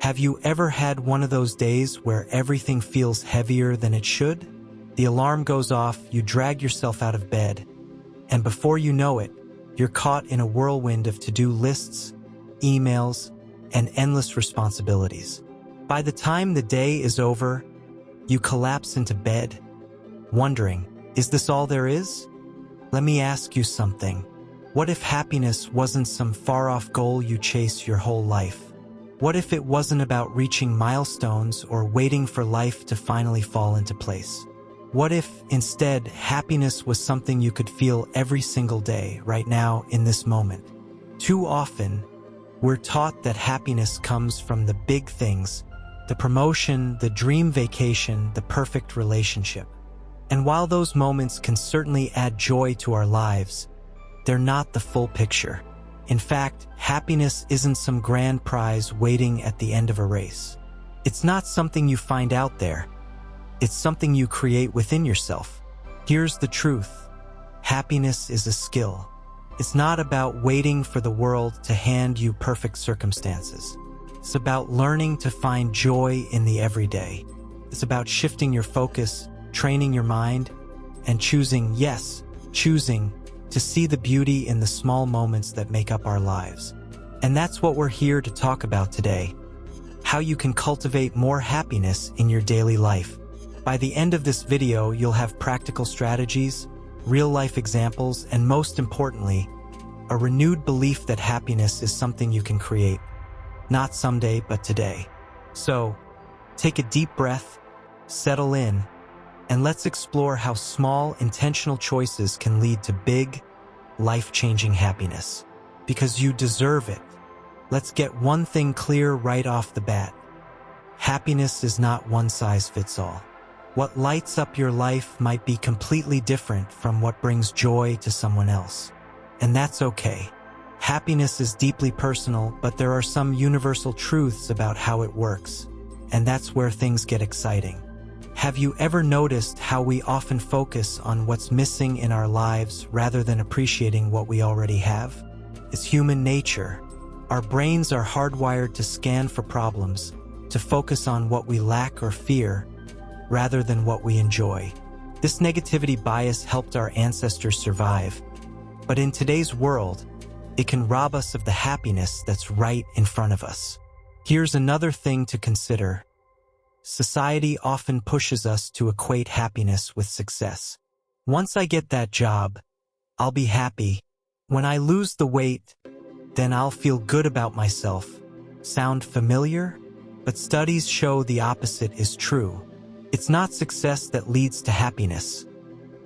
Have you ever had one of those days where everything feels heavier than it should? The alarm goes off, you drag yourself out of bed, and before you know it, you're caught in a whirlwind of to-do lists, emails, and endless responsibilities. By the time the day is over, you collapse into bed, wondering, is this all there is? Let me ask you something. What if happiness wasn't some far-off goal you chase your whole life? What if it wasn't about reaching milestones or waiting for life to finally fall into place? What if, instead, happiness was something you could feel every single day, right now, in this moment? Too often, we're taught that happiness comes from the big things, the promotion, the dream vacation, the perfect relationship. And while those moments can certainly add joy to our lives, they're not the full picture. In fact, happiness isn't some grand prize waiting at the end of a race. It's not something you find out there. It's something you create within yourself. Here's the truth. Happiness is a skill. It's not about waiting for the world to hand you perfect circumstances. It's about learning to find joy in the everyday. It's about shifting your focus, training your mind, and choosing to see the beauty in the small moments that make up our lives. And that's what we're here to talk about today. How you can cultivate more happiness in your daily life. By the end of this video, you'll have practical strategies, real-life examples, and most importantly, a renewed belief that happiness is something you can create. Not someday, but today. So, take a deep breath, settle in, and let's explore how small, intentional choices can lead to big, life-changing happiness. Because you deserve it. Let's get one thing clear right off the bat. Happiness is not one size fits all. What lights up your life might be completely different from what brings joy to someone else. And that's okay. Happiness is deeply personal, but there are some universal truths about how it works. And that's where things get exciting. Have you ever noticed how we often focus on what's missing in our lives rather than appreciating what we already have? It's human nature. Our brains are hardwired to scan for problems, to focus on what we lack or fear, rather than what we enjoy. This negativity bias helped our ancestors survive, but in today's world, it can rob us of the happiness that's right in front of us. Here's another thing to consider. Society often pushes us to equate happiness with success. Once I get that job, I'll be happy. When I lose the weight, then I'll feel good about myself. Sound familiar? But studies show the opposite is true. It's not success that leads to happiness.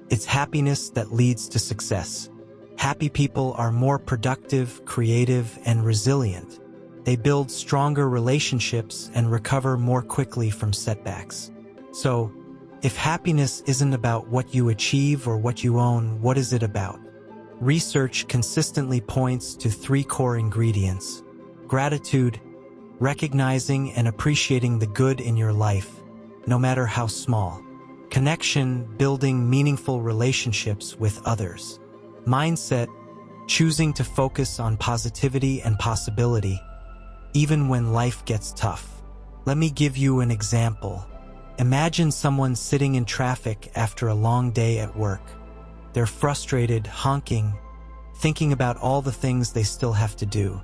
It's happiness that leads to success. Happy people are more productive, creative, and resilient. They build stronger relationships and recover more quickly from setbacks. So, if happiness isn't about what you achieve or what you own, what is it about? Research consistently points to 3 core ingredients: gratitude, recognizing and appreciating the good in your life, no matter how small; connection, building meaningful relationships with others; mindset, choosing to focus on positivity and possibility, even when life gets tough. Let me give you an example. Imagine someone sitting in traffic after a long day at work. They're frustrated, honking, thinking about all the things they still have to do.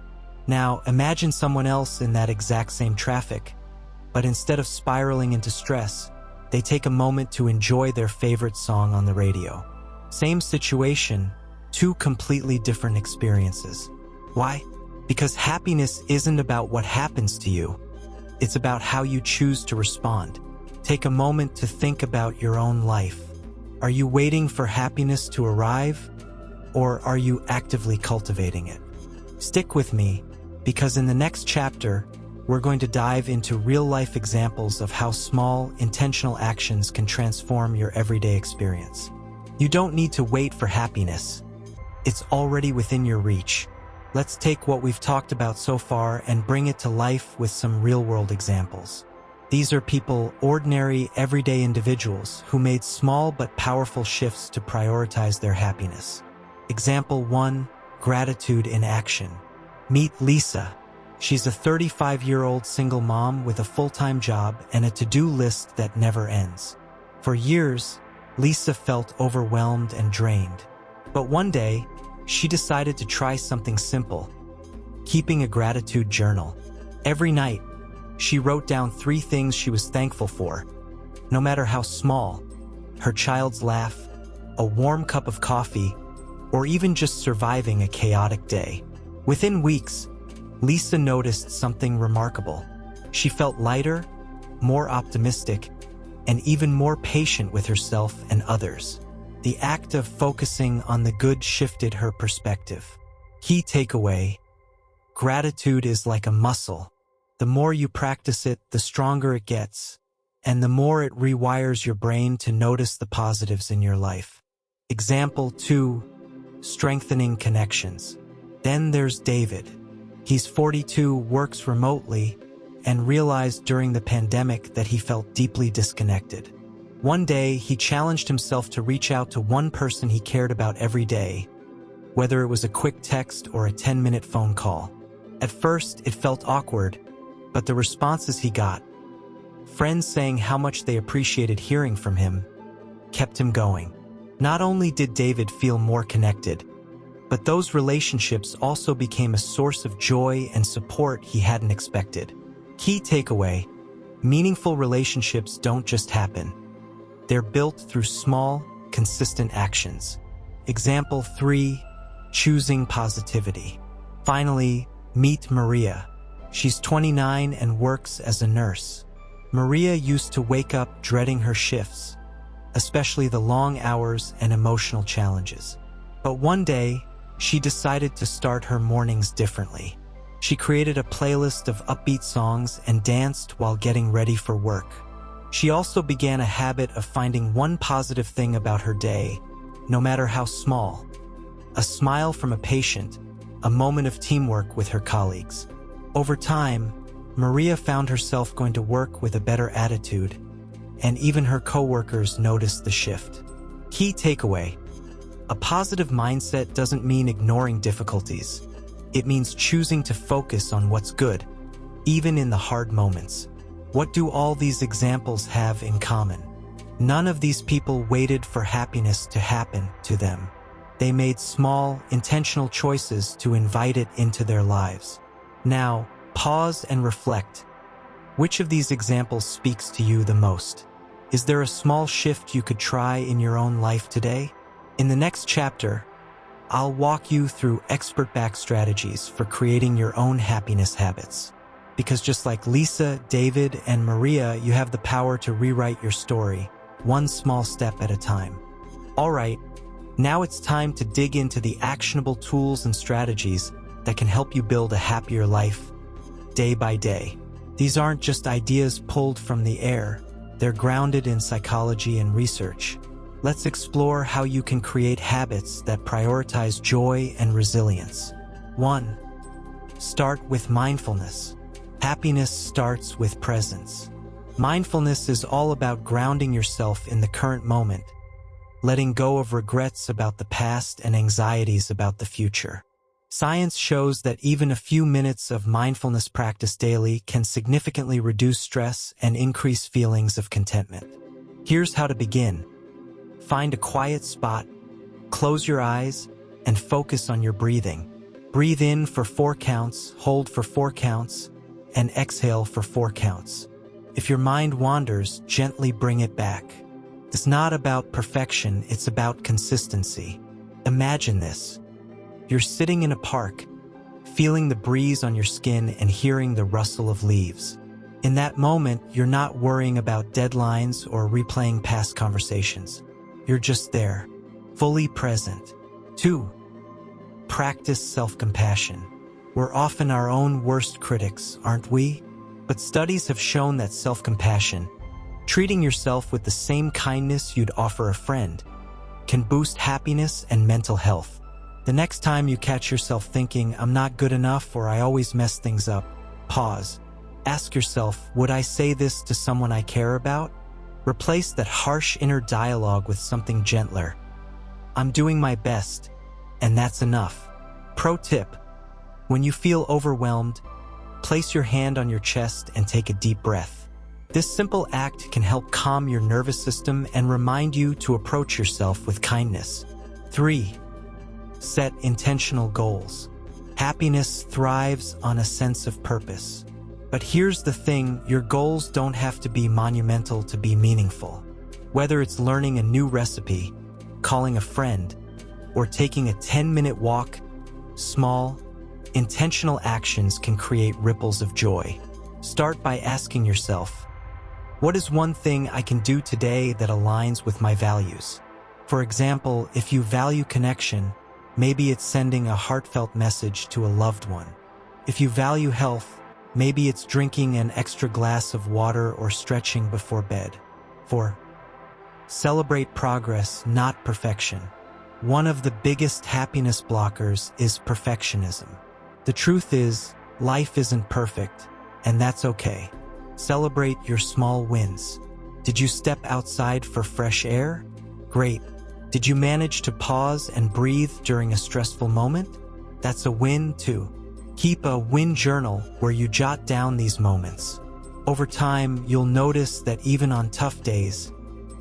Now, imagine someone else in that exact same traffic, but instead of spiraling into stress, they take a moment to enjoy their favorite song on the radio. Same situation, 2 completely different experiences. Why? Because happiness isn't about what happens to you. It's about how you choose to respond. Take a moment to think about your own life. Are you waiting for happiness to arrive, or are you actively cultivating it? Stick with me, because in the next chapter, we're going to dive into real-life examples of how small, intentional actions can transform your everyday experience. You don't need to wait for happiness. It's already within your reach. Let's take what we've talked about so far and bring it to life with some real-world examples. These are people, ordinary, everyday individuals who made small but powerful shifts to prioritize their happiness. Example 1, gratitude in action. Meet Lisa. She's a 35-year-old single mom with a full-time job and a to-do list that never ends. For years, Lisa felt overwhelmed and drained. But one day, she decided to try something simple: keeping a gratitude journal. Every night, she wrote down 3 things she was thankful for, no matter how small: her child's laugh, a warm cup of coffee, or even just surviving a chaotic day. Within weeks, Lisa noticed something remarkable. She felt lighter, more optimistic, and even more patient with herself and others. The act of focusing on the good shifted her perspective. Key takeaway: gratitude is like a muscle. The more you practice it, the stronger it gets, and the more it rewires your brain to notice the positives in your life. Example 2. Strengthening connections. Then there's David. He's 42, works remotely, and realized during the pandemic that he felt deeply disconnected. One day, he challenged himself to reach out to one person he cared about every day, whether it was a quick text or a 10-minute phone call. At first, it felt awkward, but the responses he got, friends saying how much they appreciated hearing from him, kept him going. Not only did David feel more connected, but those relationships also became a source of joy and support he hadn't expected. Key takeaway: meaningful relationships don't just happen. They're built through small, consistent actions. Example 3. Choosing positivity. Finally, meet Maria. She's 29 and works as a nurse. Maria used to wake up dreading her shifts, especially the long hours and emotional challenges. But one day, she decided to start her mornings differently. She created a playlist of upbeat songs and danced while getting ready for work. She also began a habit of finding one positive thing about her day, no matter how small: a smile from a patient, a moment of teamwork with her colleagues. Over time, Maria found herself going to work with a better attitude, and even her coworkers noticed the shift. Key takeaway: a positive mindset doesn't mean ignoring difficulties. It means choosing to focus on what's good, even in the hard moments. What do all these examples have in common? None of these people waited for happiness to happen to them. They made small, intentional choices to invite it into their lives. Now, pause and reflect. Which of these examples speaks to you the most? Is there a small shift you could try in your own life today? In the next chapter, I'll walk you through expert-backed strategies for creating your own happiness habits. Because just like Lisa, David, and Maria, you have the power to rewrite your story, one small step at a time. All right, now it's time to dig into the actionable tools and strategies that can help you build a happier life, day by day. These aren't just ideas pulled from the air. They're grounded in psychology and research. Let's explore how you can create habits that prioritize joy and resilience. 1. Start with mindfulness. Happiness starts with presence. Mindfulness is all about grounding yourself in the current moment, letting go of regrets about the past and anxieties about the future. Science shows that even a few minutes of mindfulness practice daily can significantly reduce stress and increase feelings of contentment. Here's how to begin. Find a quiet spot, close your eyes, and focus on your breathing. Breathe in for 4 counts, hold for 4 counts, and exhale for 4 counts. If your mind wanders, gently bring it back. It's not about perfection, it's about consistency. Imagine this. You're sitting in a park, feeling the breeze on your skin and hearing the rustle of leaves. In that moment, you're not worrying about deadlines or replaying past conversations. You're just there, fully present. 2. Practice self-compassion. We're often our own worst critics, aren't we? But studies have shown that self-compassion, treating yourself with the same kindness you'd offer a friend, can boost happiness and mental health. The next time you catch yourself thinking, "I'm not good enough," or "I always mess things up," pause. Ask yourself, would I say this to someone I care about? Replace that harsh inner dialogue with something gentler. "I'm doing my best, and that's enough." Pro tip: when you feel overwhelmed, Place your hand on your chest and take a deep breath. This simple act can help calm your nervous system and remind you to approach yourself with kindness. 3. Set intentional goals. Happiness thrives on a sense of purpose. But here's the thing, your goals don't have to be monumental to be meaningful. Whether it's learning a new recipe, calling a friend, or taking a 10-minute walk, small, intentional actions can create ripples of joy. Start by asking yourself, what is one thing I can do today that aligns with my values? For example, if you value connection, maybe it's sending a heartfelt message to a loved one. If you value health, maybe it's drinking an extra glass of water or stretching before bed. 4. Celebrate progress, not perfection. One of the biggest happiness blockers is perfectionism. The truth is, life isn't perfect, and that's okay. Celebrate your small wins. Did you step outside for fresh air? Great. Did you manage to pause and breathe during a stressful moment? That's a win too. Keep a win journal where you jot down these moments. Over time, you'll notice that even on tough days,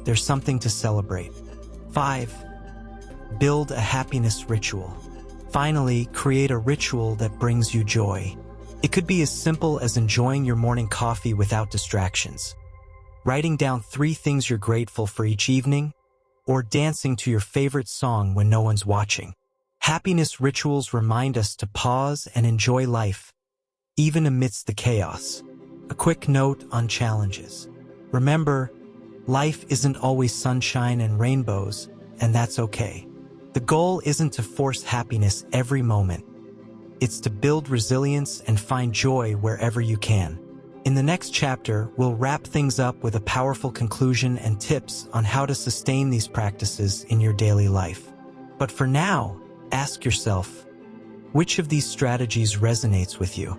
there's something to celebrate. 5. Build a happiness ritual. Finally, create a ritual that brings you joy. It could be as simple as enjoying your morning coffee without distractions, writing down 3 things you're grateful for each evening, or dancing to your favorite song when no one's watching. Happiness rituals remind us to pause and enjoy life, even amidst the chaos. A quick note on challenges. Remember, life isn't always sunshine and rainbows, and that's okay. The goal isn't to force happiness every moment. It's to build resilience and find joy wherever you can. In the next chapter, we'll wrap things up with a powerful conclusion and tips on how to sustain these practices in your daily life. But for now, ask yourself, which of these strategies resonates with you?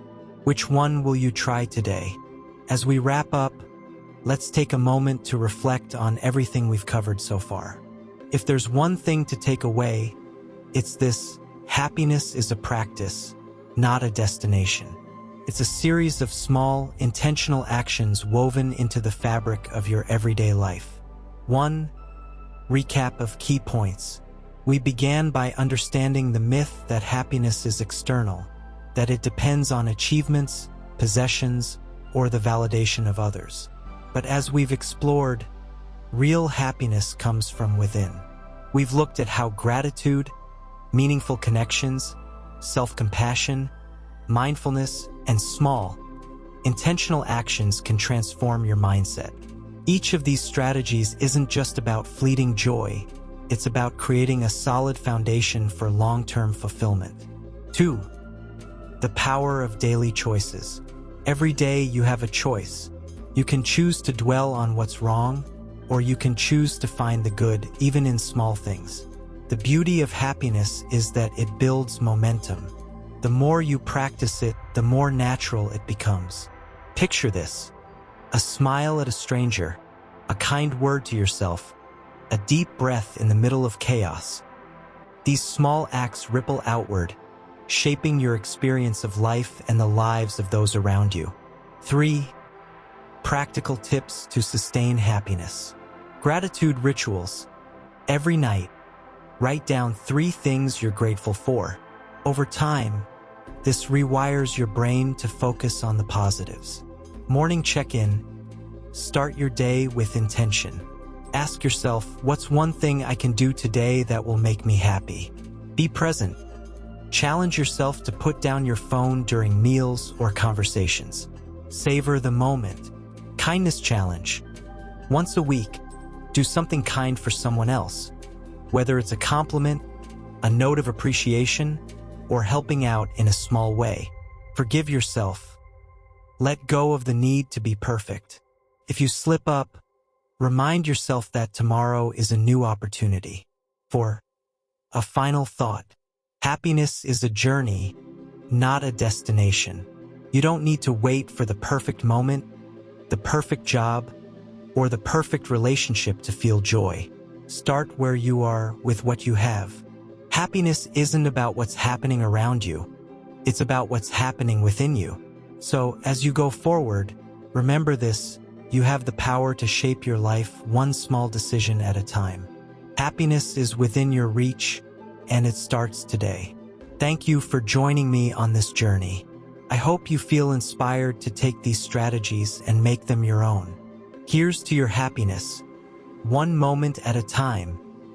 Which one will you try today? As we wrap up, let's take a moment to reflect on everything we've covered so far. If there's one thing to take away, it's this: happiness is a practice, not a destination. It's a series of small, intentional actions woven into the fabric of your everyday life. 1. Recap of key points. We began by understanding the myth that happiness is external, that it depends on achievements, possessions, or the validation of others. But as we've explored, real happiness comes from within. We've looked at how gratitude, meaningful connections, self-compassion, mindfulness, and small, intentional actions can transform your mindset. Each of these strategies isn't just about fleeting joy, it's about creating a solid foundation for long-term fulfillment. 2. The power of daily choices. Every day you have a choice. You can choose to dwell on what's wrong, or you can choose to find the good, even in small things. The beauty of happiness is that it builds momentum. The more you practice it, the more natural it becomes. Picture this: a smile at a stranger, a kind word to yourself, a deep breath in the middle of chaos. These small acts ripple outward, shaping your experience of life and the lives of those around you. 3. Practical tips to sustain happiness. Gratitude rituals. Every night, write down 3 things you're grateful for. Over time, this rewires your brain to focus on the positives. Morning check-in. Start your day with intention. Ask yourself, what's one thing I can do today that will make me happy? Be present. Challenge yourself to put down your phone during meals or conversations. Savor the moment. Kindness challenge. Once a week, do something kind for someone else. Whether it's a compliment, a note of appreciation, or helping out in a small way. Forgive yourself. Let go of the need to be perfect. If you slip up, remind yourself that tomorrow is a new opportunity. 4. A final thought. Happiness is a journey, not a destination. You don't need to wait for the perfect moment, the perfect job, or the perfect relationship to feel joy. Start where you are with what you have. Happiness isn't about what's happening around you. It's about what's happening within you. So, as you go forward, remember this: you have the power to shape your life one small decision at a time. Happiness is within your reach, and it starts today. Thank you for joining me on this journey. I hope you feel inspired to take these strategies and make them your own. Here's to your happiness, one moment at a time,